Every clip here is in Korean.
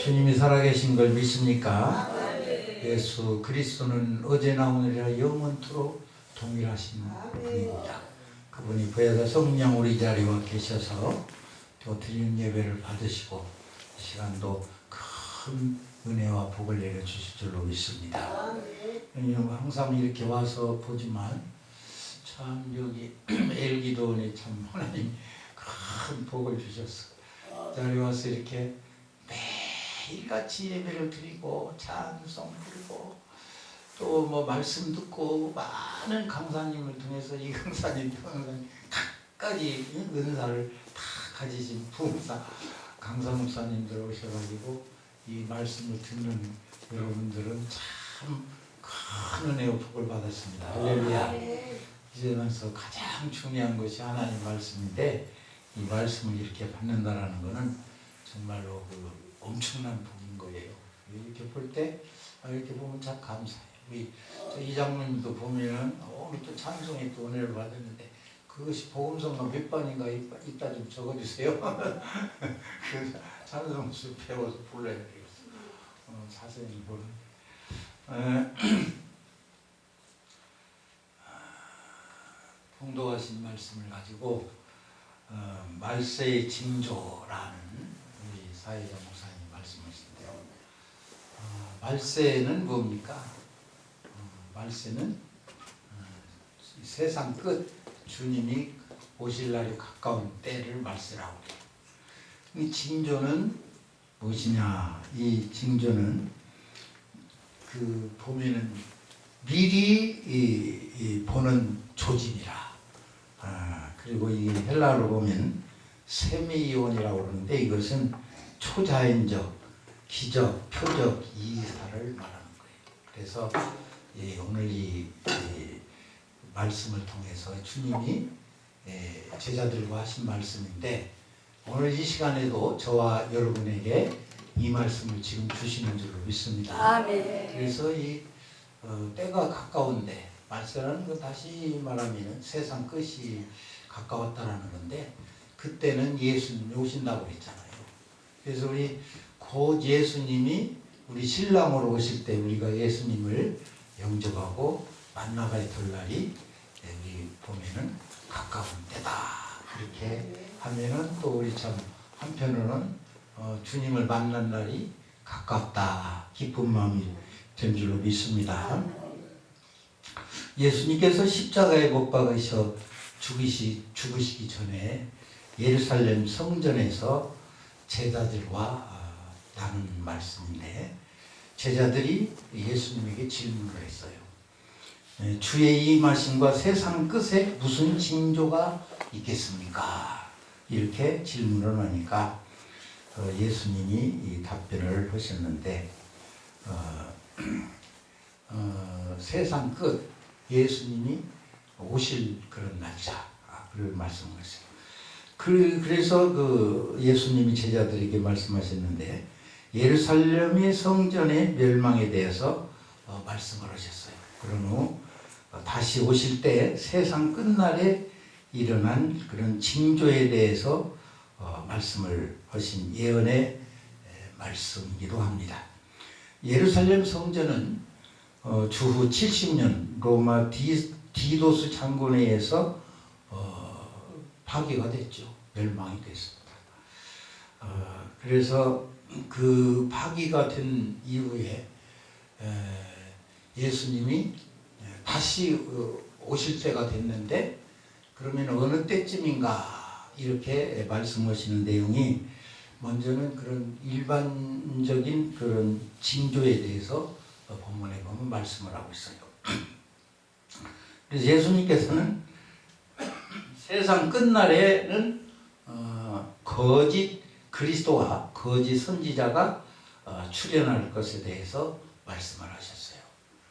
주님이 살아계신 걸 믿습니까? 예수 그리스도는 어제나 오늘이라 영원토록 동일하신 분입니다. 그분이 부여자 성령 우리 자리와 계셔서 또 드리는 예배를 받으시고 이 시간도 큰 은혜와 복을 내려주실 줄로 믿습니다. 항상 이렇게 와서 보지만 참 여기 엘기도원에 참 하나님 큰 복을 주셨어. 자리 와서 이렇게 매일같이 예배를 드리고 찬송 부르고 또 뭐 말씀 듣고 많은 강사님을 통해서 이 강사님 각가지 은사를 다 가지신 부흥사 강사 목사님들 오셔가지고 이 말씀을 듣는 여러분들은 참 큰 은혜와 복을 받았습니다. 할렐루야. 이제면서 가장 중요한 것이 하나님 말씀인데 이 말씀을 이렇게 받는다라는 것은 정말로 그 엄청난 복인 거예요. 이렇게 볼 때 이렇게 보면 참 감사해요. 우리 이장님도 보면은 오늘 또 찬송에 또 은혜를 받았는데 그것이 복음성가 몇 번인가 이따 좀 적어주세요. 그 찬송수 배워서 불러야 되겠어. 자세히 보는. 풍성하신 말씀을 가지고 말세의 징조라는 우리 사회자 목사님 말씀하신데요. 말세는 뭡니까? 말세는 세상 끝 주님이 오실 날이 가까운 때를 말세라고 해요. 이 징조는 무엇이냐? 이 징조는 그 보면은 미리 보는 조짐이라. 그리고 이 헬라어로 보면 세미이온이라고 그러는데 이것은 초자연적, 기적, 표적 이사를 말하는 거예요. 그래서 오늘 이 말씀을 통해서 주님이 제자들과 하신 말씀인데 오늘 이 시간에도 저와 여러분에게 이 말씀을 지금 주시는 줄로 믿습니다. 아멘. 그래서 이 때가 가까운데 말세라는 건 다시 말하면 세상 끝이 가까웠다라는 건데 그때는 예수님이 오신다고 그랬잖아요. 그래서 우리 곧 예수님이 우리 신랑으로 오실 때 우리가 예수님을 영접하고 만나가야 될 날이 우리 보면은 가까운 때다. 그렇게 하면은 또 우리 참 한편으로는 주님을 만난 날이 가깝다. 기쁜 마음이 된 줄로 믿습니다. 예수님께서 십자가에 못 박으셔 죽으시기 전에 예루살렘 성전에서 제자들과 나눈 말씀인데 제자들이 예수님에게 질문을 했어요. 주의 임하심과 세상 끝에 무슨 징조가 있겠습니까? 이렇게 질문을 하니까 예수님이 이 답변을 하셨는데 세상 끝 예수님이 오실 그런 날짜 그런 말씀을 했어요. 그래서 그 예수님이 제자들에게 말씀하셨는데 예루살렘의 성전의 멸망에 대해서 말씀을 하셨어요. 그런 후 다시 오실 때 세상 끝날에 일어난 그런 징조에 대해서 말씀을 하신 예언의 말씀이기도 합니다. 예루살렘 성전은 주후 70년 로마 디도스 장군에 의해서 파괴가 됐죠. 멸망이 됐습니다. 그래서 그 파괴가 된 이후에 예수님이 다시 오실 때가 됐는데 그러면 어느 때쯤인가 이렇게 말씀하시는 내용이 먼저는 그런 일반적인 그런 징조에 대해서 본문에 보면 말씀을 하고 있어요. 그래서 예수님께서는 세상 끝날에는 거짓 그리스도와 거짓 선지자가 출현할 것에 대해서 말씀을 하셨어요.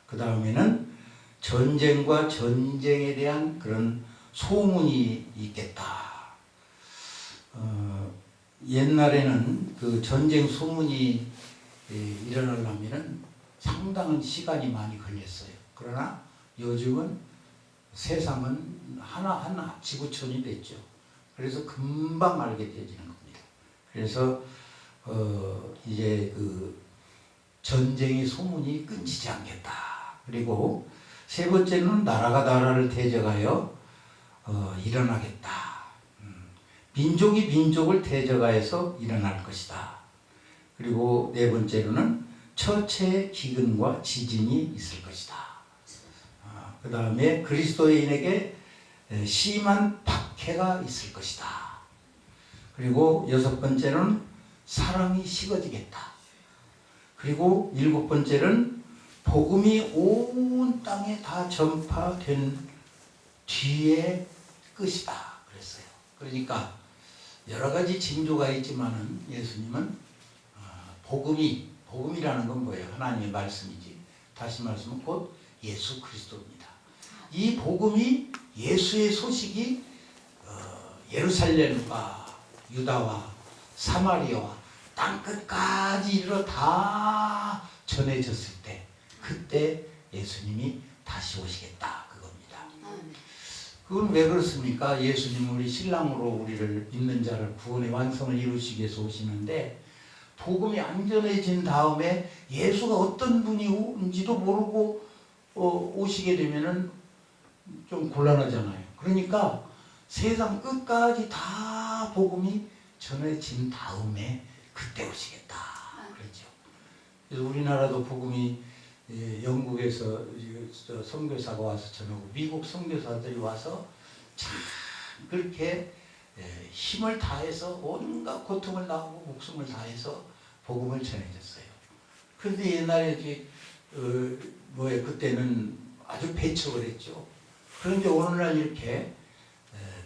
그 다음에는 전쟁과 전쟁에 대한 그런 소문이 있겠다. 옛날에는 그 전쟁 소문이 일어나려면 상당한 시간이 많이 걸렸어요. 그러나 요즘은 세상은 하나하나 지구촌이 됐죠. 그래서 금방 알게 되지는 겁니다. 그래서 이제 그 전쟁의 소문이 끊지지 않겠다. 그리고 세 번째는 나라가 나라를 대적하여 일어나겠다. 민족이 민족을 대적하여서 일어날 것이다. 그리고 네 번째로는 처체의 기근과 지진이 있을 것이다. 그 다음에 그리스도인에게 심한 박해가 있을 것이다. 그리고 여섯 번째는 사랑이 식어지겠다. 그리고 일곱 번째는 복음이 온 땅에 다 전파된 뒤에 끝이다. 그랬어요. 그러니까 여러 가지 징조가 있지만은 예수님은 복음이라는 건 뭐예요? 하나님의 말씀이지. 다시 말씀은 곧 예수 그리스도입니다. 이 복음이 예수의 소식이 예루살렘과 유다와 사마리아와 땅끝까지 이르러 다 전해졌을 때 그때 예수님이 다시 오시겠다 그겁니다. 그건 왜 그렇습니까? 예수님은 우리 신랑으로 우리를 믿는 자를 구원의 완성을 이루시기 위해서 오시는데 복음이 안전해진 다음에 예수가 어떤 분인지도 모르고 오시게 되면은 좀 곤란하잖아요. 그러니까 세상 끝까지 다 복음이 전해진 다음에 그때 오시겠다. 그렇죠. 그래서 우리나라도 복음이 영국에서 선교사가 와서 전하고 미국 선교사들이 와서 참 그렇게 힘을 다해서 온갖 고통을 나오고 목숨을 다해서 복음을 전해줬어요. 그런데 옛날에 그때는 아주 배척을 했죠. 그런데 오늘날 이렇게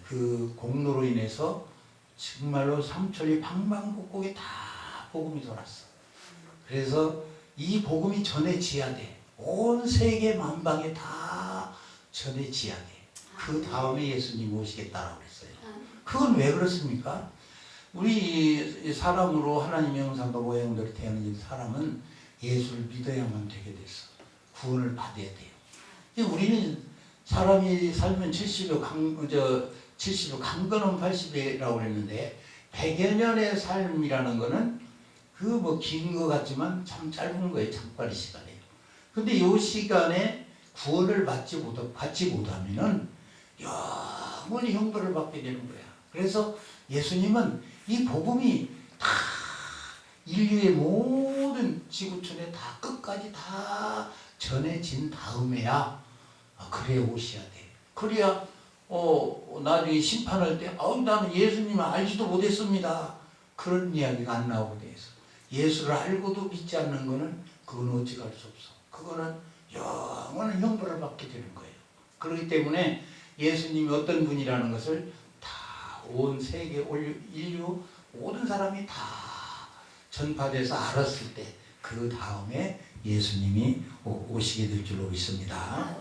그 공로로 인해서 정말로 삼천리 방방곡곡에 다 복음이 돌았어. 그래서 이 복음이 전해지야 돼. 온 세계 만방에 다 전해지야 돼. 그 다음에 예수님 오시겠다라고 그랬어요. 그건 왜 그렇습니까? 우리 사람으로 하나님의 형상과 모양대로 태어난 사람은 예수를 믿어야만 되게 됐어. 구원을 받아야 돼요. 우리는 사람이 살면 70여 강건은 80이라고 그랬는데 100여 년의 삶이라는 거는 긴 거 같지만 참 짧은 거예요. 잠깐의 시간이에요. 근데 이 시간에 구원을 받지 못하면은 영원히 형벌을 받게 되는 거야. 그래서 예수님은 이 복음이 다 인류의 모든 지구촌에 다 끝까지 다 전해진 다음에야 그래야 오셔야 돼. 그래야 나중에 심판할 때 나는 예수님을 알지도 못했습니다. 그런 이야기가 안 나오게 돼 있어. 예수를 알고도 믿지 않는 거는 그건 어찌할 수 없어. 그거는 영원한 형벌을 받게 되는 거예요. 그렇기 때문에 예수님이 어떤 분이라는 것을 다 온 세계 인류 모든 사람이 다 전파돼서 알았을 때 그 다음에 예수님이 오시게 될 줄로 믿습니다.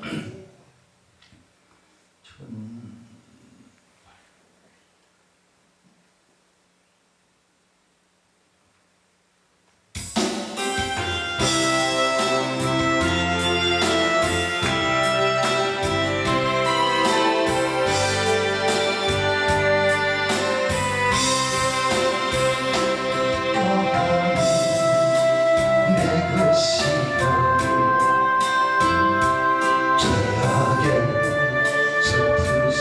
죄악의 숲을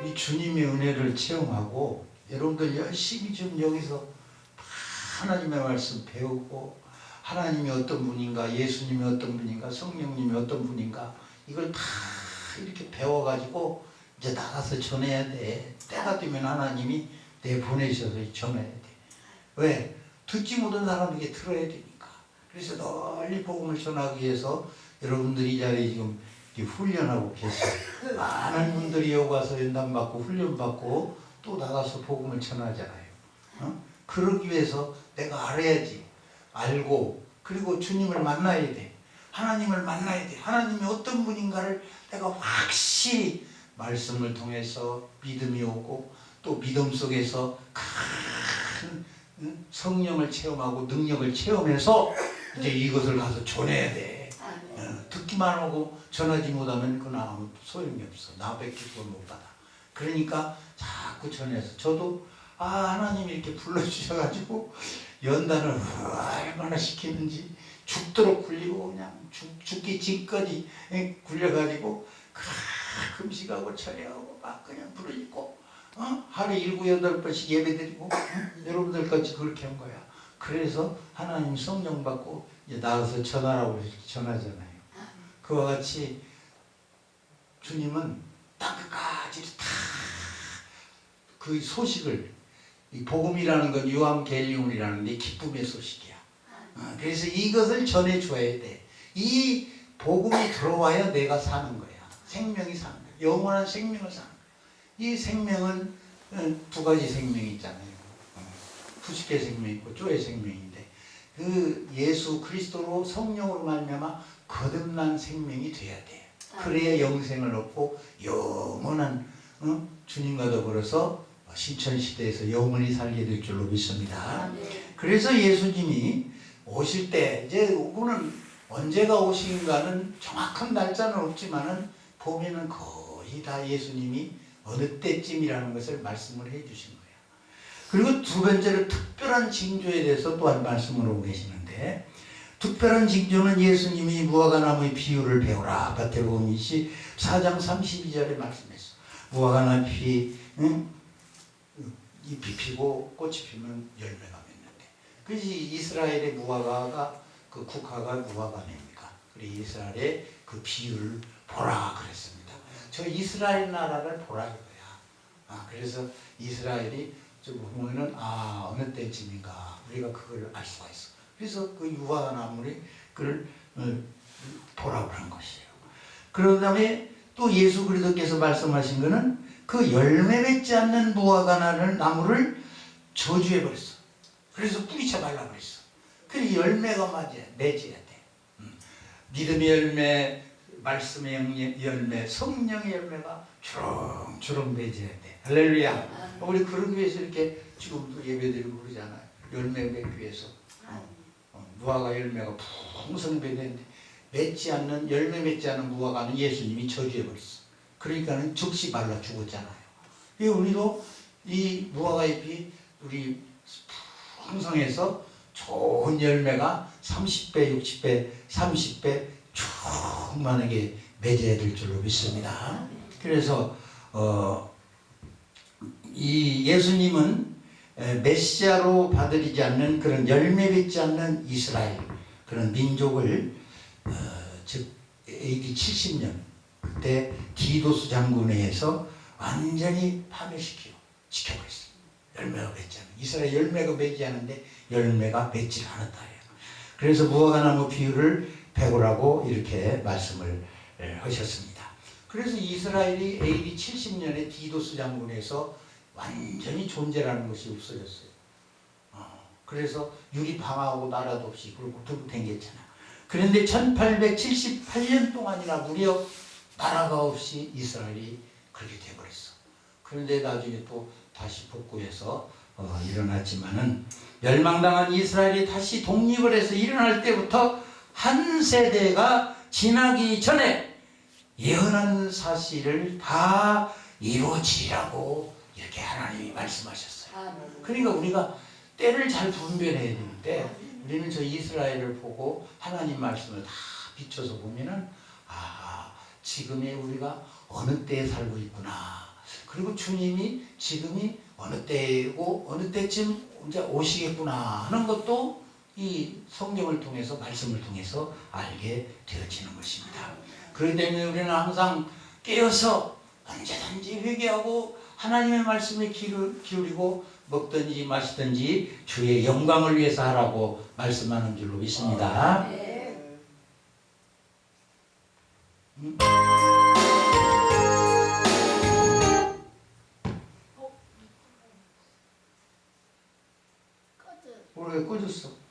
이 주님의 은혜를 체험하고 여러분들 열심히 좀 여기서 하나님의 말씀 배우고 하나님이 어떤 분인가, 예수님이 어떤 분인가, 성령님이 어떤 분인가 이걸 다 이렇게 배워가지고 이제 나가서 전해야 돼. 때가 되면 하나님이 내보내셔서 전해야 돼. 왜? 듣지 못한 사람에게 들어야 되니까. 그래서 널리 복음을 전하기 위해서 여러분들이 이 자리에 지금 훈련하고 계세요. 많은 분들이 여기 와서 연단받고 훈련받고 또 나가서 복음을 전하잖아요. 그러기 위해서 내가 알아야지. 알고 그리고 주님을 만나야 돼. 하나님을 만나야 돼. 하나님이 어떤 분인가를 내가 확실히 말씀을 통해서 믿음이 오고 또 믿음 속에서 큰 성령을 체험하고 능력을 체험해서 이제 이것을 가서 전해야 돼. 듣기만 하고 전하지 못하면 그건 아무 소용이 없어. 나밖에 그걸 못 받아. 그러니까 자꾸 전해서 저도 하나님이 이렇게 불러주셔가지고 연단을 얼마나 시키는지 죽도록 굴리고 그냥 죽기 전까지 굴려가지고 금식하고 철회하고 막 그냥 부르짖고 하루에 7, 8번씩 예배드리고 여러분들 같이 그렇게 한 거야. 그래서 하나님 성령 받고 이제 나가서 전하라고 전하잖아요. 그와 같이 주님은 땅끝까지 다 그 소식을, 이 복음이라는 건 요한계리온이라는 게 기쁨의 소식이야. 그래서 이것을 전해줘야 돼. 이 복음이 들어와야 내가 사는 거야. 생명이 사는 거야. 영원한 생명을 사는 거야. 이 생명은 두 가지 생명이 있잖아요. 후식의 생명이 있고 쪼의 생명인데 그 예수 그리스도로 성령으로 말미암아 거듭난 생명이 돼야 돼. 그래야 영생을 얻고 영원한 주님과 더불어서 신천시대에서 영원히 살게 될 줄로 믿습니다. 그래서 예수님이 오실 때 이제 그분은 언제가 오신가는 정확한 날짜는 없지만은 보면은 거의 다 예수님이 어느 때쯤이라는 것을 말씀을 해 주신 거예요. 그리고 두 번째로 특별한 징조에 대해서 또한 말씀을 하고 계시는데 특별한 징조는 예수님이 무화과나무의 비유를 배우라. 마태복음 24장 32절에 말씀했어. 무화과나무 잎이 피고 꽃이 피면 열매가 맺는데 그래서 이스라엘의 무화과가 그 국화가 무화과입니까? 그래서 이스라엘의 그 비유를 보라 그랬습니다. 저 이스라엘 나라를 보라 이거야. 그래서 이스라엘이 좀 보면은 어느 때쯤인가 우리가 그걸 알 수가 있어. 그래서 그 유화나물이 그걸 보라고 한 것이에요. 그런 다음에 또 예수 그리스도께서 말씀하신 것은 그 열매 맺지 않는 무화과 나무를 저주해 버렸어. 그래서 뿌리쳐 발라 버렸어. 그리고 열매가 맺어야 돼. 믿음의 열매, 말씀의 열매, 성령의 열매가 주렁주렁 맺어야 돼. 할렐루야. 우리 그러기 위해서 이렇게 지금도 예배드리고 그러잖아요. 열매 맺기 위해서. 무화과 열매가 풍성히 맺는데 열매 맺지 않는 무화과는 예수님이 저주해 버렸어. 그러니까는 즉시 말라 죽었잖아요. 우리도 이 무화과 잎이 우리 풍성해서 좋은 열매가 30배, 60배, 30배 충만하게 맺어야 될 줄로 믿습니다. 그래서 이 예수님은 메시아로 받아들이지 않는 그런 열매 맺지 않는 이스라엘 그런 민족을 즉 AD 70년 그때 디도스 장군에 의해서 완전히 파멸시켜버렸어요. 열매가 맺지 않는 이스라엘 열매가 맺지 않는데 열매가 맺지 않았다 해요. 그래서 무화과나무 비유를 배우라고 이렇게 말씀을 하셨습니다. 그래서 이스라엘이 AD 70년에 디도스 장군에서 완전히 존재라는 것이 없어졌어요. 그래서 유리 방하고 나라도 없이 그리고 두고 댕겼잖아. 그런데 1878년 동안이나 무려 나라가 없이 이스라엘이 그렇게 되어버렸어. 그런데 나중에 또 다시 복구해서 일어났지만은 멸망당한 이스라엘이 다시 독립을 해서 일어날 때부터 한 세대가 지나기 전에 예언한 사실을 다 이루어지라고 이렇게 하나님이 말씀하셨어요. 그러니까 우리가 때를 잘 분별해야 되는데 우리는 저 이스라엘을 보고 하나님 말씀을 다 비춰서 보면은 지금의 우리가 어느 때에 살고 있구나. 그리고 주님이 지금이 어느 때고 어느 때쯤 이제 오시겠구나 하는 것도 이 성경을 통해서 말씀을 통해서 알게 되어지는 것입니다. 그렇기 때문에 우리는 항상 깨어서 언제든지 회개하고 하나님의 말씀에 기울이고 먹든지 마시든지 주의 영광을 위해서 하라고 말씀하는 줄로 믿습니다. 왜 꺼졌어?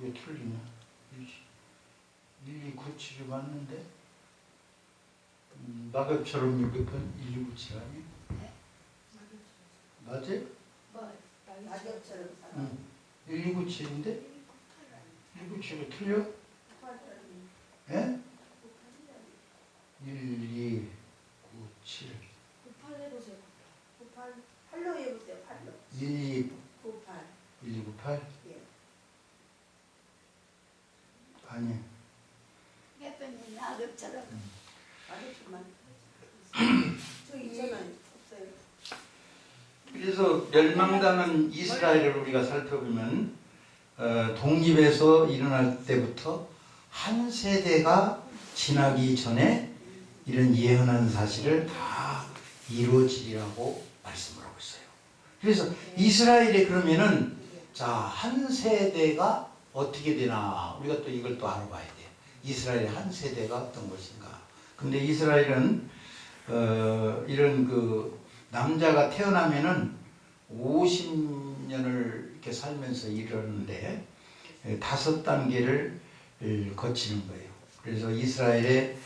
왜 틀리냐? 1297이 맞는데? 낙엽처럼 밀급한 1297 아니야? 네? 맞아요? 낙엽처럼 1297인데? 1297이 틀려? 예? 1297 98 해보세요. 98 8로 해보세요. 8로 1298 1298? 예. 아니야. 했더니 낙엽처럼 낙엽처럼 저 있잖아요. 없어요. 그래서 멸망당한 이스라엘을 우리가 살펴보면 독립해서 일어날 때부터 한 세대가 지나기 전에 이런 예언한 사실을 다 이루어지리라고 말씀을 하고 있어요. 그래서 이스라엘에 그러면은 한 세대가 어떻게 되나 우리가 또 이걸 또 알아봐야 돼요. 이스라엘의 한 세대가 어떤 것인가. 근데 이스라엘은 이런 그 남자가 태어나면은 50년을 이렇게 살면서 이르는데 5단계를 거치는 거예요. 그래서 이스라엘의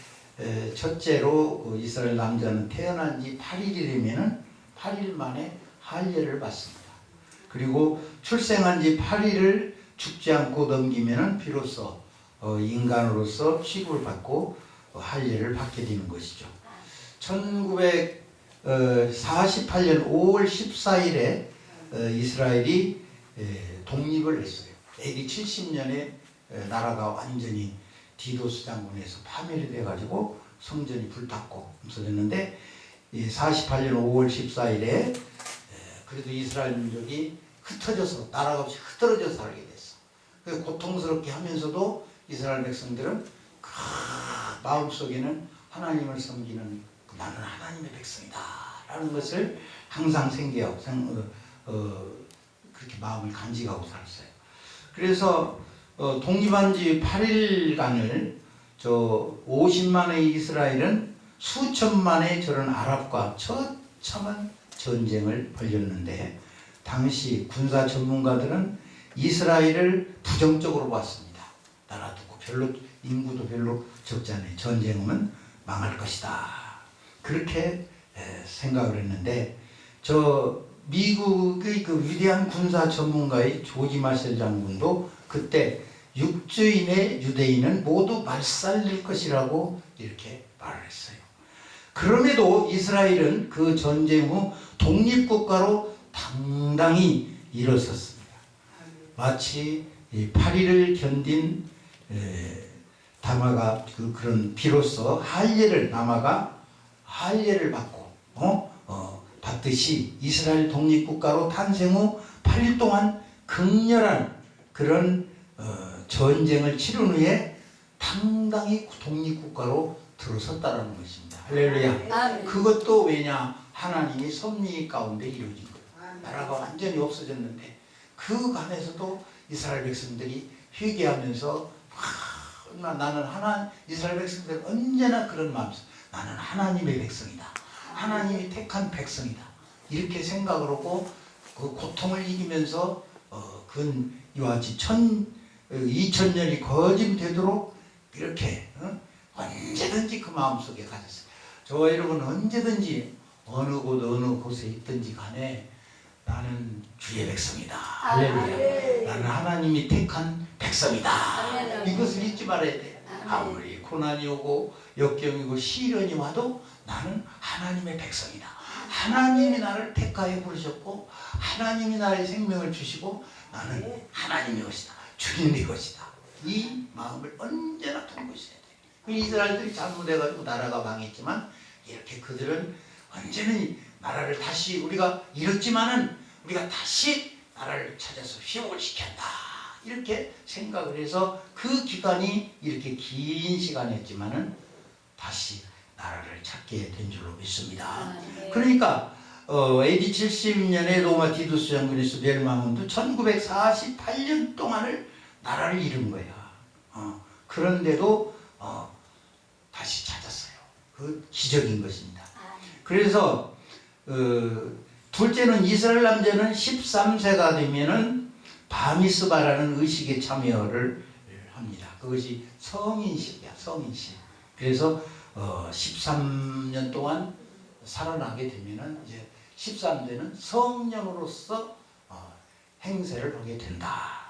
첫째로 이스라엘 남자는 태어난 지 8일이 되면은 8일 만에 할례를 받습니다. 그리고 출생한 지 8일을 죽지 않고 넘기면은 비로소 인간으로서 취급을 받고 할례를 받게 되는 것이죠. 1948년 5월 14일에 이스라엘이 독립을 했어요. AD 70년에 나라가 완전히 디도스 장군에서 파멸이 돼가지고 성전이 불탔고 없어졌는데 48년 5월 14일에 그래도 이스라엘 민족이 흩어져서 나라가 없이 흩어져 살게 됐어. 그 고통스럽게 하면서도 이스라엘 백성들은 마음속에는 하나님을 섬기는 나는 하나님의 백성이다 라는 것을 항상 그렇게 마음을 간직하고 살았어요. 그래서 독립한 지 8일간을 50만의 이스라엘은 수천만의 저런 아랍과 처참한 전쟁을 벌였는데 당시 군사 전문가들은 이스라엘을 부정적으로 봤습니다. 나라도 별로 인구도 별로 적지 않아요. 전쟁은 망할 것이다. 그렇게 생각을 했는데 미국의 그 위대한 군사 전문가의 조지 마셜 장군도 그때 육주인의 유대인은 모두 말살릴 것이라고 이렇게 말을 했어요. 그럼에도 이스라엘은 그 전쟁 후 독립국가로 당당히 일어섰습니다. 마치 파리를 견딘 다마가 그런 비로소 나마가 할례를 받고 받듯이 이스라엘 독립국가로 탄생 후 8일 동안 극렬한 그런 전쟁을 치른 후에 당당히 독립국가로 들어섰다라는 것입니다. 할렐루야. 그것도 왜냐? 하나님이 섭리 가운데 이루어진 거예요. 나라가 완전히 없어졌는데 그 간에서도 이스라엘 백성들이 회개하면서 나는 이스라엘 백성들 언제나 그런 마음이었어요. 나는 하나님의 백성이다. 하나님이 택한 백성이다. 이렇게 생각을 하고 그 고통을 이기면서 이와 같이 2000년이 거짓되도록 이렇게 언제든지 그 마음속에 가졌어요. 저와 여러분은 언제든지 어느 곳에 있든지 간에 나는 주의 백성이다. 할렐루야. 나는 하나님이 택한 백성이다. 이것을 잊지 말아야 돼. 아무리 고난이 오고 역경이고 시련이 와도 나는 하나님의 백성이다. 하나님이 나를 택하여 부르셨고 하나님이 나의 생명을 주시고 나는 하나님의 것이다. 주님의 것이다. 이 마음을 언제나 두고 있어야 돼. 이스라엘들이 잘못해가지고 나라가 망했지만 이렇게 그들은 언제는 나라를 다시 우리가 잃었지만은 우리가 다시 나라를 찾아서 회복을 시켰다. 이렇게 생각을 해서 그 기간이 이렇게 긴 시간이었지만은 다시 나라를 찾게 된 줄로 믿습니다. 그러니까 AD 70년에 로마 디도스 장군에서 멸망한 후 1948년 동안을 나라를 잃은 거야. 그런데도 다시 찾았어요. 그 기적인 것입니다. 그래서 둘째는 이스라엘 남자는 13세가 되면은 바미스바라는 의식에 참여를 합니다. 그것이 성인식이야, 성인식. 그래서 13년 동안 살아나게 되면은 이제 13세는 성령으로서 행세를 하게 된다.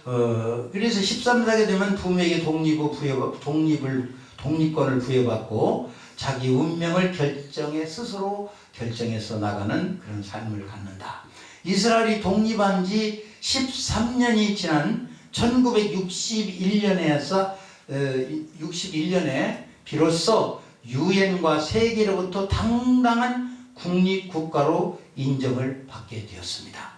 그래서 13세가 되면 부모에게 독립권을 부여받고 자기 운명을 스스로 결정해서 나가는 그런 삶을 갖는다. 이스라엘이 독립한 지 13년이 지난 1961년에 비로소 유엔과 세계로부터 당당한 국립국가로 인정을 받게 되었습니다.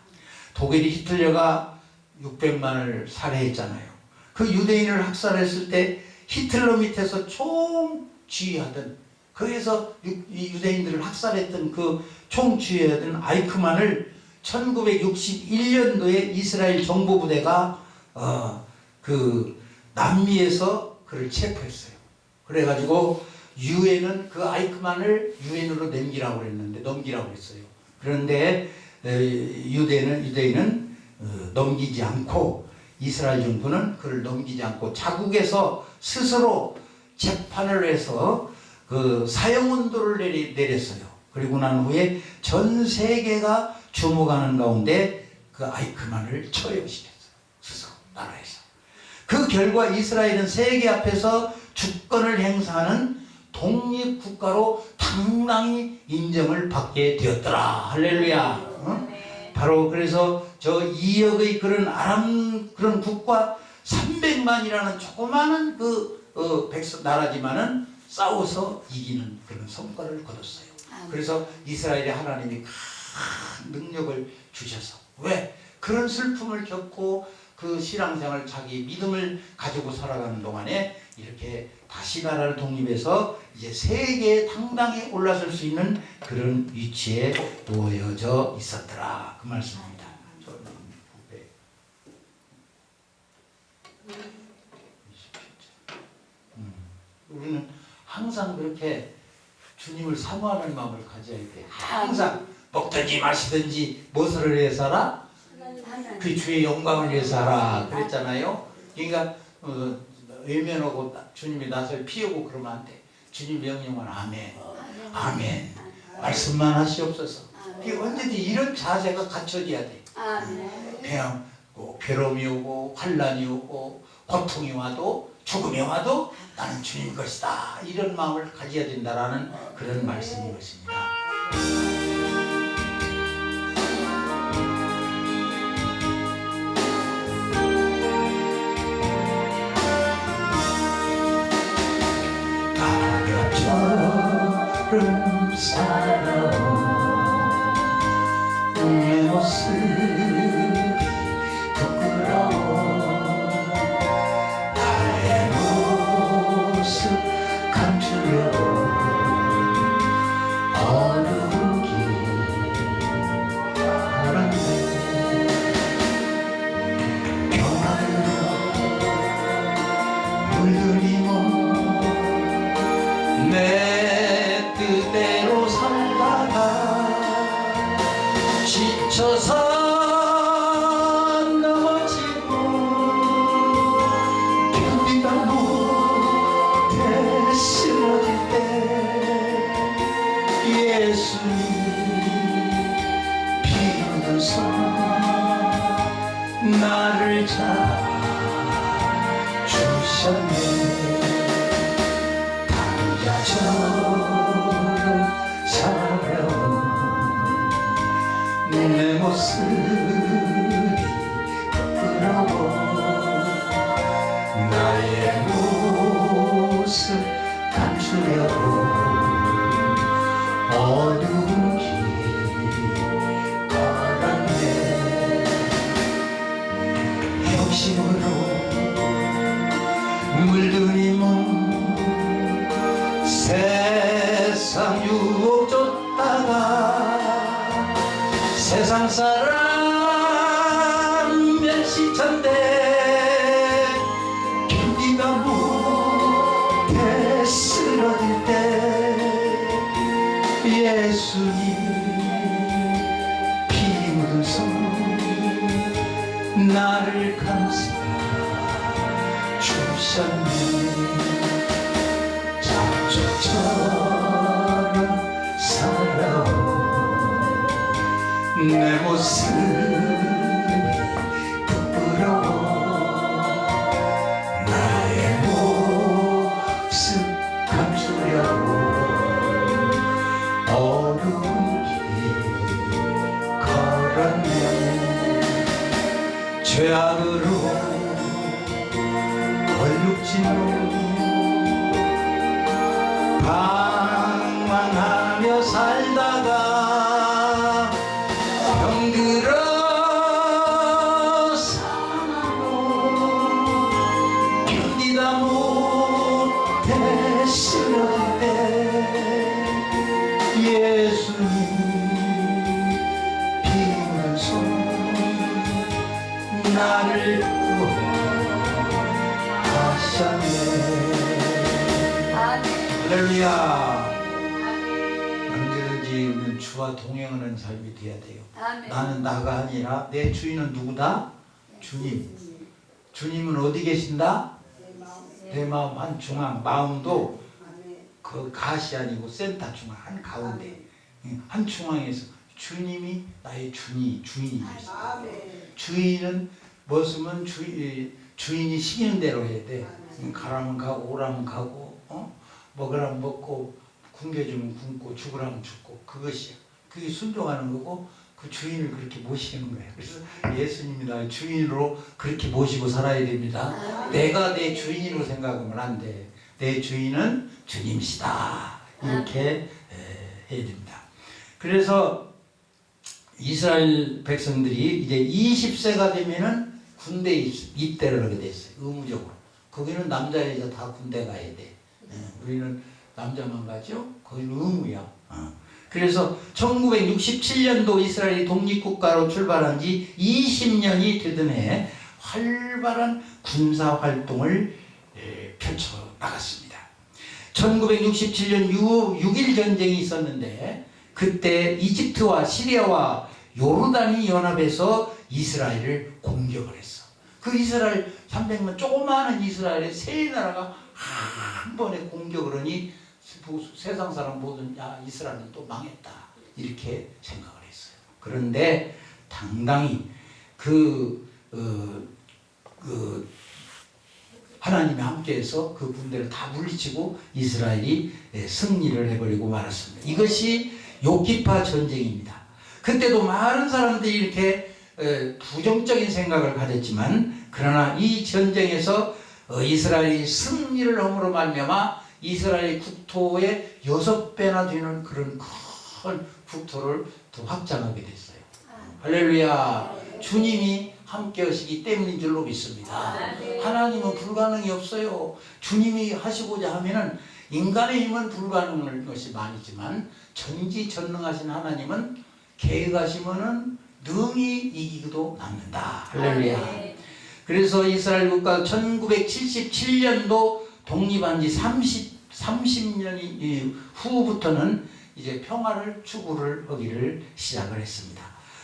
독일이 히틀러가 600만을 살해했잖아요. 그 유대인을 학살했을 때 히틀러 밑에서 총지휘하던 거기서 유대인들을 학살했던 그 총지휘하던 아이크만을 1961년도에 이스라엘 정보부대가 그 남미에서 그를 체포했어요. 그래가지고 유엔은 그 아이크만을 유엔으로 넘기라고 했어요. 그런데 유대인은 넘기지 않고 이스라엘 정부는 그를 넘기지 않고 자국에서 스스로 재판을 해서 그 사형운동을 내렸어요. 그리고 난 후에 전 세계가 주목하는 가운데 그 아이크만을 처형시켰어요. 스스로 나라에서. 그 결과 이스라엘은 세계 앞에서 주권을 행사하는 독립국가로 당당히 인정을 받게 되었더라. 할렐루야. 바로 그래서 저 2억의 그런 그런 국가 300만이라는 조그마한 나라지만은 싸워서 이기는 그런 성과를 거뒀어요. 그래서 이스라엘에 하나님이 큰 능력을 주셔서, 왜? 그런 슬픔을 겪고 그 신앙생활, 자기 믿음을 가지고 살아가는 동안에 이렇게 다시 나라를 독립해서 이제 세계에 당당히 올라설 수 있는 그런 위치에 놓여져 있었더라. 그 말씀입니다. 우리는 항상 그렇게 주님을 사모하는 마음을 가져야 돼. 항상 먹든지 마시든지 무엇을 위해서 살아? 그 주의 영광을 위해서 살아. 그랬잖아요. 그러니까 외면하고 주님이 나설 피우고 그러면 안 돼. 주님 명령은 아멘. 아멘. 말씀만 하시옵소서. 언제든지 이런 자세가 갖춰져야 돼. 그냥 괴로움이 오고 환난이 오고 고통이 와도 죽음이 와도 나는 주님 것이다. 이런 마음을 가져야 된다라는 그런 말씀인 것입니다. 가벼처럼 살아온 내 모습이 부끄러워. 나의 모습 감추려고 어두운 길 걸었네. 평화로 물들이 내 뜻대로 살다가 지쳐서 넘어지고 견디다 못해 쓰러질 때 예수님 피 묻은 손 나를 잡아주셨네. 저런 살아온 내 모습이 부끄러워. 나의 모습 감추려고 어두운 길 걸었네. 욕심으로 물든 이 몸 세상 유혹 쫓다가 세상 사람 멸시천대 견디다 못해 쓰러질 때 예수님 피 묻은 손 나를 감싸 주셨네. 저처럼 살아온 내 모습이 부끄러워. 나의 모습 감추려고 어두운 길 걸었네. 죄악으로 걸룩지로 방황하며 살다가 병들어 사망하고 견디다 못해 쓰러질 때 예수님 피 묻은 손 나를 구원하셨네. 할렐루야. 언제든지 우리는 주와 동행하는 삶이 되어야 돼요. 아멘. 나는 나가 아니라 내 주인은 누구다? 주님. 주님은 어디 계신다? 내 마음 한 중앙. 마음도 그 가시 아니고 센터 중앙 한 가운데 한 중앙에서 주님이 나의 주인이 계시다. 주인은 무엇이면 주인이 시키는 대로 해야 돼. 가라면 가고 오라면 가고 먹으라면 먹고 굶겨주면 굶고 죽으라면 죽고 그것이야. 그게 순종하는 거고 그 주인을 그렇게 모시는 거예요. 그래서 예수님이 나의 주인으로 그렇게 모시고 살아야 됩니다. 내가 내 주인으로 생각하면 안 돼. 내 주인은 주님이시다. 이렇게 해야 됩니다. 그래서 이스라엘 백성들이 이제 20세가 되면은 군대에 입대를 하게 됐어요. 의무적으로. 거기는 남자 여자 다 군대 가야 돼. 우리는 남자만 가죠. 거기는 의무야. 그래서 1967년도 이스라엘이 독립국가로 출발한 지 20년이 되던 해 활발한 군사활동을 펼쳐 나갔습니다. 1967년 6.1 전쟁이 있었는데 그때 이집트와 시리아와 요르단이 연합해서 이스라엘을 공격을 했어. 그 이스라엘 300만 조그마한 이스라엘의 세 나라가 한 번에 공격을 하니 세상 사람 모든 이스라엘은 또 망했다 이렇게 생각을 했어요. 그런데 당당히 하나님이 함께해서 그 군대를 다 물리치고 이스라엘이 승리를 해버리고 말았습니다. 이것이 요키파 전쟁입니다. 그때도 많은 사람들이 이렇게 부정적인 생각을 가졌지만 그러나 이 전쟁에서 이스라엘이 승리를 함으로 말미암아 이스라엘 국토의 6배나 되는 그런 큰 국토를 더 확장하게 됐어요. 할렐루야. 주님이 함께 하시기 때문인 줄로 믿습니다. 하나님은 불가능이 없어요. 주님이 하시고자 하면은 인간의 힘은 불가능한 것이 많지만 전지전능하신 하나님은 계획하시면은 능히 이기고도 남는다. 할렐루야. 그래서 이스라엘 국가 1977년도 독립한 지 30년이 후부터는 이제 평화를 추구를 하기를 시작을 했습니다.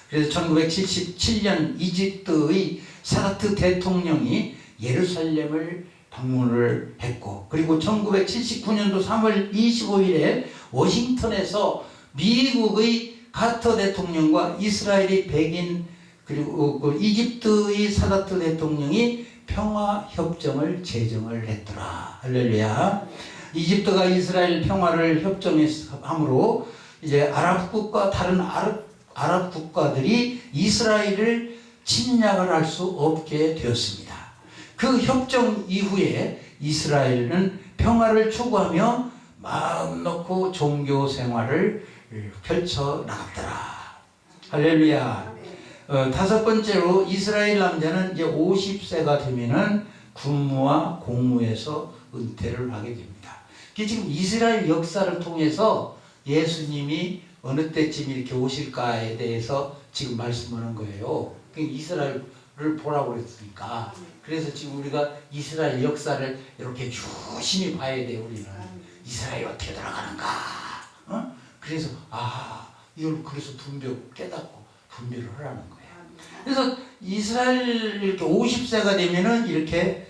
그래서 1977년 이집트의 사다트 대통령이 예루살렘을 방문을 했고 그리고 1979년도 3월 25일에 워싱턴에서 미국의 카터 대통령과 이스라엘의 백인 그리고 그 이집트의 사다트 대통령이 평화협정을 제정을 했더라. 할렐루야. 이집트가 이스라엘 평화를 협정함으로 이제 아랍국과 다른 아랍 국가들이 이스라엘을 침략을 할 수 없게 되었습니다. 그 협정 이후에 이스라엘은 평화를 추구하며 마음 놓고 종교 생활을 펼쳐 나갔더라. 할렐루야. 다섯 번째로 이스라엘 남자는 이제 50세가 되면은 군무와 공무에서 은퇴를 하게 됩니다. 이게 지금 이스라엘 역사를 통해서 예수님이 어느 때쯤 이렇게 오실까에 대해서 지금 말씀하는 거예요. 이스라엘을 보라고 그랬으니까. 그래서 지금 우리가 이스라엘 역사를 이렇게 유심히 봐야 돼. 우리는 이스라엘 어떻게 돌아가는가. 그래서 이걸 그래서 깨닫고 분별을 하라는 거예요. 그래서 이스라엘 이렇게 50세가 되면은 이렇게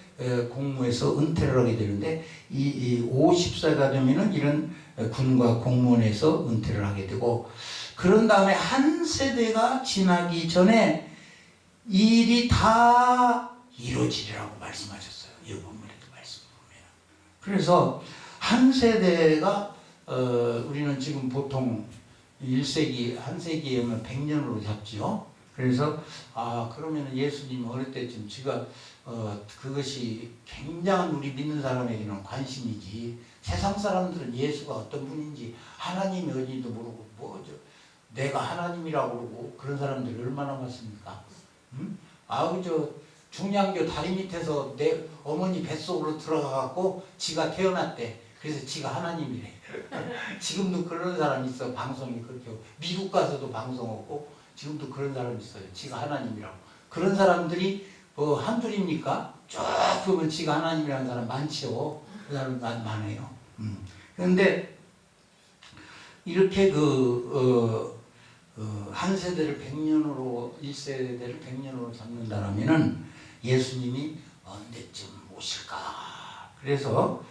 공무에서 은퇴를 하게 되는데 이 50세가 되면은 이런 군과 공무원에서 은퇴를 하게 되고 그런 다음에 한 세대가 지나기 전에 일이 다 이루어지리라고 말씀하셨어요. 이 본문에도 말씀 보면. 그래서 한 세대가 우리는 지금 보통 1세기, 한 세기에면 100년으로 잡죠. 그래서 그러면 예수님 어느 때쯤 제가 그것이 굉장한 우리 믿는 사람에게는 관심이지 세상 사람들은 예수가 어떤 분인지 하나님이 어딘지도 모르고 내가 하나님이라고 그러고 그런 사람들이 얼마나 많습니까? 그저 중량교 다리 밑에서 내 어머니 뱃속으로 들어가갖고 지가 태어났대. 그래서 지가 하나님이래. 지금도 그런 사람 있어. 방송이 그렇게 미국 가서도 방송하고 지금도 그런 사람 있어요. 지가 하나님이라고. 그런 사람들이 한둘입니까? 쭉 보면 지가 하나님이라는 사람 많죠. 그 사람 많아요. 그런데 이렇게 한 세대를 100년으로 1세대를 100년으로 잡는다라면은 예수님이 언제쯤 오실까? 그래서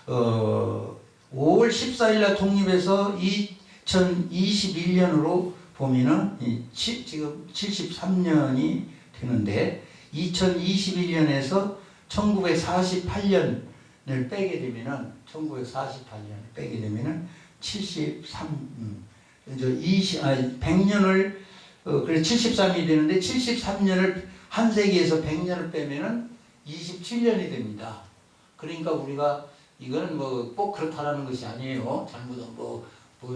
5월 14일 날 독립해서 2021년으로 보면은 지금 73년이 되는데 2021년에서 1948년을 빼게 되면은 1948년을 빼게 되면은 100년을 그래 73이 되는데 73년을 한 세기에서 100년을 빼면은 27년이 됩니다. 그러니까 우리가 이거는 뭐 꼭 그렇다라는 것이 아니에요. 잘못은 뭐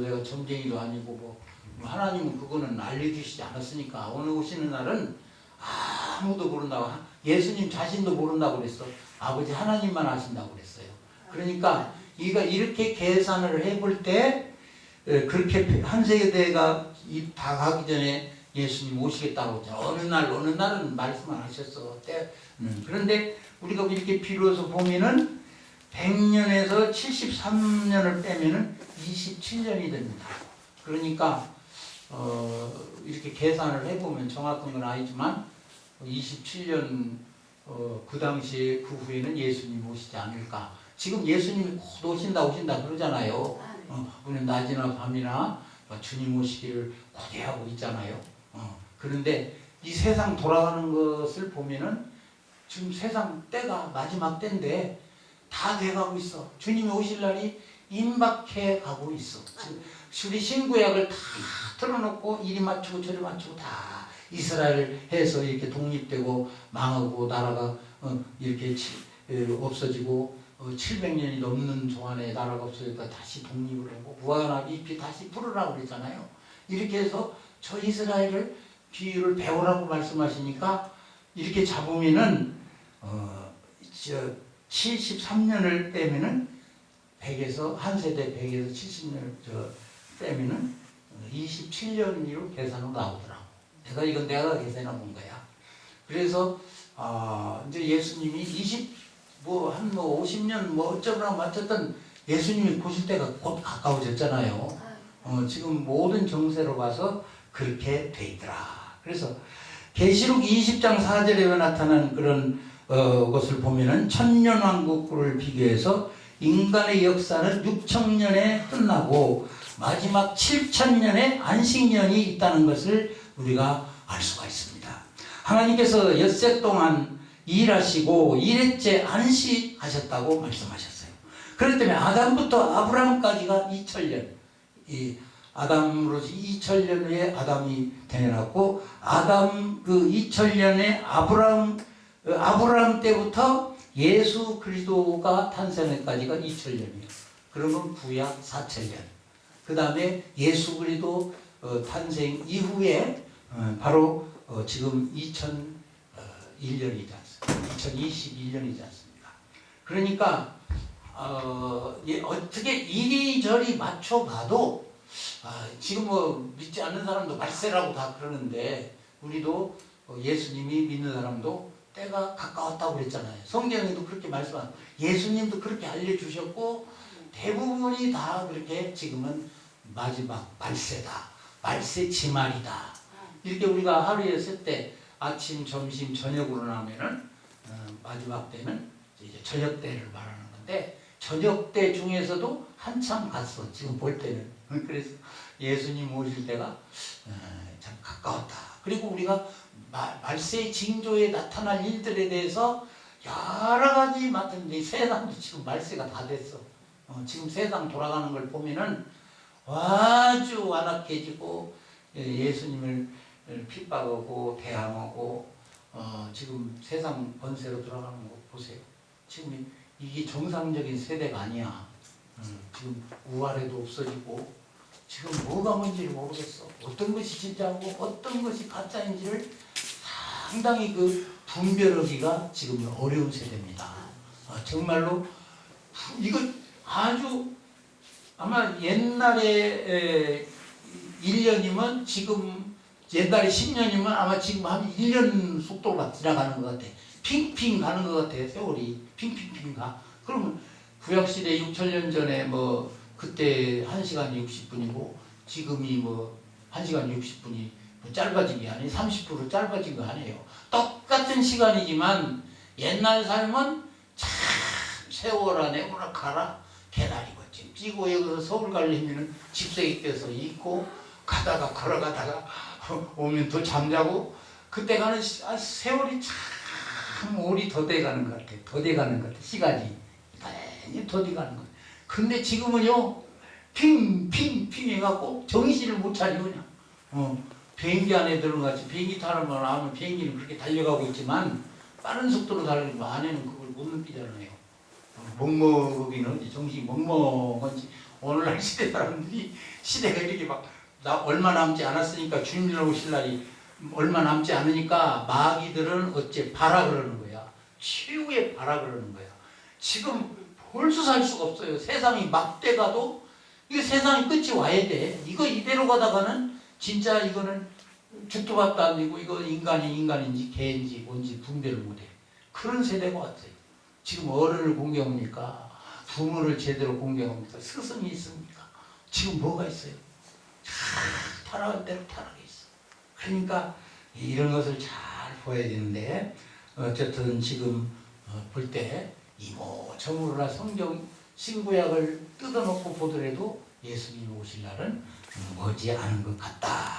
내가 점쟁이도 아니고 뭐 하나님은 그거는 알려주시지 않았으니까 오늘 오시는 날은 아무도 모른다고 예수님 자신도 모른다고 그랬어. 아버지 하나님만 아신다고 그랬어요. 그러니까 이렇게 계산을 해볼 때 그렇게 한 세대가 다 가기 전에 예수님 오시겠다고 했죠. 어느 날은 말씀 안 하셨어. 그런데 우리가 이렇게 비로소 보면은 100년에서 73년을 빼면은 27년이 됩니다. 그러니까 이렇게 계산을 해보면 정확한 건 아니지만 27년 그 당시에 그 후에는 예수님 오시지 않을까. 지금 예수님이 곧 오신다 그러잖아요. 우리는 낮이나 밤이나 주님 오시기를 고대하고 있잖아요. 그런데 이 세상 돌아가는 것을 보면은 지금 세상 때가 마지막 때인데 다 돼가고 있어. 주님이 오실 날이 임박해 가고 있어. 우리 신구약을 다 틀어놓고 이리 맞추고 저리 맞추고 다 이스라엘 해서 이렇게 독립되고 망하고 나라가 이렇게 없어지고 700년이 넘는 동안에 나라가 없어졌다 다시 독립을 하고 무화과 잎이 다시 푸르라고 그랬잖아요. 이렇게 해서 저 이스라엘을 비유를 배우라고 말씀하시니까 이렇게 잡으면은 73년을 빼면은 100에서 한 세대 100에서 70년을 빼면은 27년으로 계산으로 나오더라고. 내가 계산해 본 거야. 그래서 이제 예수님이 50년 어쩌나 맞췄던 예수님이 보실 때가 곧 가까워졌잖아요. 지금 모든 정세로 봐서 그렇게 돼 있더라. 그래서 계시록 20장 4절에 나타난 그런 것을 보면은 천년왕국을 비교해서 인간의 역사는 6천년에 끝나고 마지막 7천년의 안식년이 있다는 것을 우리가 알 수가 있습니다. 하나님께서 엿새 동안 일하시고 일했째 안식하셨다고 말씀하셨어요. 그렇기 때문에 아담부터 아브라함까지가 2000년, 아담으로서 2000년 후에 아담이 태어났고 아담 그 2000년에 아브라함 때부터 예수 그리스도가 탄생까지가 2000년이에요. 그러면 구약 4000년. 그 다음에 예수 그리스도 탄생 이후에 바로 지금 2001년이지 않습니까? 2021년이지 않습니까? 그러니까 어떻게 이리저리 맞춰봐도 지금 믿지 않는 사람도 말세라고 다 그러는데 우리도 예수님이 믿는 사람도 때가 가까웠다고 그랬잖아요. 성경에도 그렇게 말씀하고 예수님도 그렇게 알려주셨고 대부분이 다 그렇게 지금은 마지막 말세다. 말세 지말이다. 이렇게 우리가 하루에 쓸 때 아침, 점심, 저녁으로 나면은 마지막 때는 이제 저녁 때를 말하는 건데 저녁 때 중에서도 한참 갔어. 지금 볼 때는. 그래서 예수님 오실 때가 참 가까웠다. 그리고 우리가 말세의 징조에 나타날 일들에 대해서 여러 가지 맡은데 세상도 지금 말세가 다 됐어. 지금 세상 돌아가는 걸 보면은 아주 완악해지고 예수님을 핍박하고 대항하고 지금 세상 번세로 돌아가는 거 보세요. 지금 이게 정상적인 세대가 아니야. 지금 우아래도 없어지고 지금 뭐가 뭔지를 모르겠어. 어떤 것이 진짜고 어떤 것이 가짜인지를 상당히 그 분별하기가 지금 어려운 세대입니다. 정말로 이거 아주 아마 옛날에 1년이면 지금 옛날에 10년이면 아마 지금 한 1년 속도가 지나가는 것 같아. 핑핑 가는 것 같아. 세월이 핑핑핑 가. 그러면 구약시대 6천년 전에 그때 1시간이 60분이고 지금이 1시간 60분이 짧아진 게 아니에요. 30% 짧아진 거 아니에요. 똑같은 시간이지만 옛날 삶은 참 세월 안에 오락가라 개나리고 지금 찌고 여기서 서울 가려면 집세기 껴서 있고 가다가 걸어가다가 오면 또 잠자고 그때 가는 세월이 참 참 올이 더 돼가는 것 같아. 더 돼가는 것 같아. 시간이 많이 더 돼가는 것 같아. 근데 지금은요 핑 해갖고 정신을 못 차려 그냥. 비행기 안에 들어갔지. 비행기 타는 건 아무 비행기는 그렇게 달려가고 있지만 빠른 속도로 달리면 안에는 그걸 못 느끼잖아요. 먹먹이는 정신이 먹먹한지 오늘날 시대 사람들이 시대가 이렇게 막 나 얼마 남지 않았으니까 주님이랑 오실 날이 얼마 남지 않으니까 마귀들은 어째 바라 그러는 거야. 최후의 바라 그러는 거야. 지금 벌써 살 수가 없어요. 세상이 막대가도 이거 세상이 끝이 와야 돼. 이거 이대로 가다가는 진짜 이거는 죽도 밥도 안 되고 이거 인간인지 개인지 뭔지 분별을 못해. 그런 세대가 왔어요. 지금 어른을 공경합니까? 부모를 제대로 공경합니까? 스승이 있습니까? 지금 뭐가 있어요? 타락한 대로 타락해 있어. 그러니까 이런 것을 잘 봐야 되는데 어쨌든 지금 볼 때 이모저모라 성경 신구약을 뜯어놓고 보더라도 예수님 오실 날은 머지 않은 것 같다.